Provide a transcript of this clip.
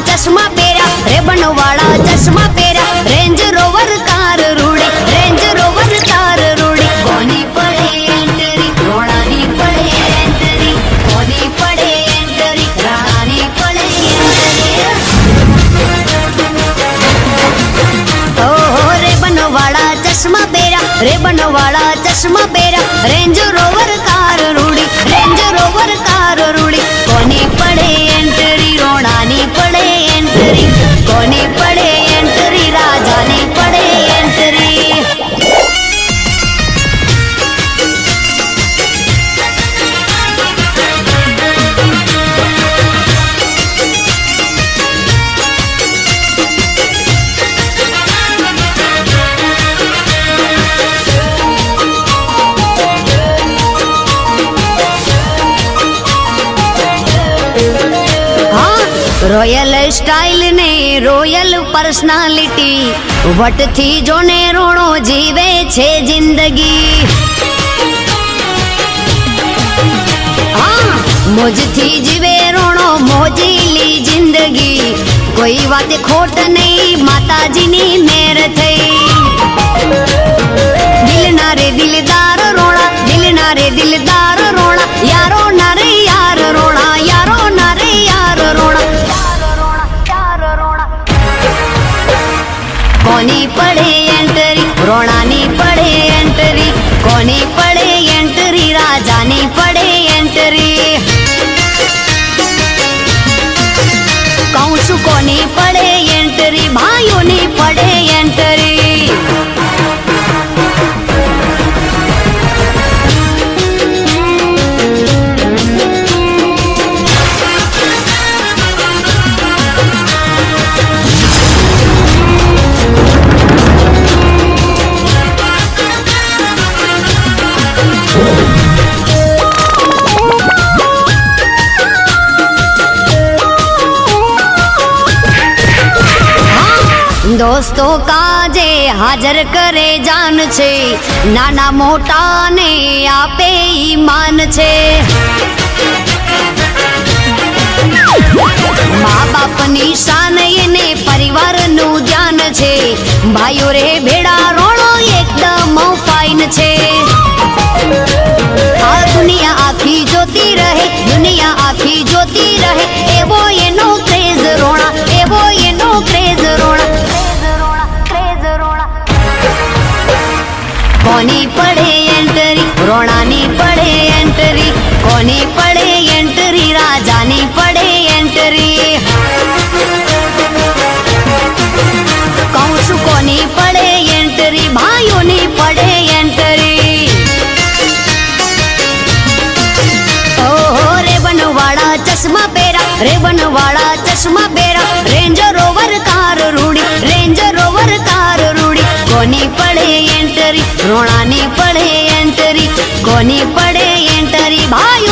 चश्मा पेरा रेबन वाला चश्मा पेरा रेंज रोवर कार रूड़ी रेंज रोवर कार रूड़ी कोनी पड़े एंटरी रोणानी पड़े एंटरी कोनी पड़े एंटरी रानी पड़े एंटरी ओ रेबन वाला चश्मा पेरा रेंज रोवर कार रूड़ी रेंज रोवर कार रूड़ी कोनी पड़े एंटरी रोणानी पड़े एंटरी कोनी पड़े एंटरी राजानी पड़े एंटरी रोयल स्टाइल ने रोयल पर्सनालिटी वट थी जोने रोणो जीवे छे जिंदगी हाँ मोज थी जीवे रोणो मोजीली जिंदगी कोई बात खोट नहीं माताजी नी मेर थई दिल ना रे दिलदार रोणा दिल ना रे दिलदार रोणा यारो ना रे यार रोणा यारो ना रे यार रोणा कोनी पड़े एंटरी रोणानी पड़े एंटरी कोनी पड़े एंटरी राजानी पड़े एंटरी कौन सु कोनी पड़े एंटरी भाइयों नी पड़े एंटरी दोस्तों काजे हाजर करे जान छे नाना मोटा ने आपे ईमान छे माँ बाप नी शान ने परिवार नु ध्यान छे भाइयों रे भेड़ा रोणो एकदम फाइन छे आ दुनिया आखी जोती रहे दुनिया आखी जोती रहे एवो एनो क्रेज रोणा एवो एनो क्रेज रोणा कोनी पड़े एंटरी रोणानी पड़े एंटरी कोनी पड़े एंटरी राजानी पड़े एंटरी कौन सु कोनी पड़े एंटरी भाइयों नी पड़े एंटरी ओहो रेबन वाला चश्मा पेरा रेंज रोवर कार रूड़ी रेंज रोवर कार रूड़ी कोनी पड़े एंटरी रोणानी पड़े एंटरी कोनी पड़े एंटरी भाई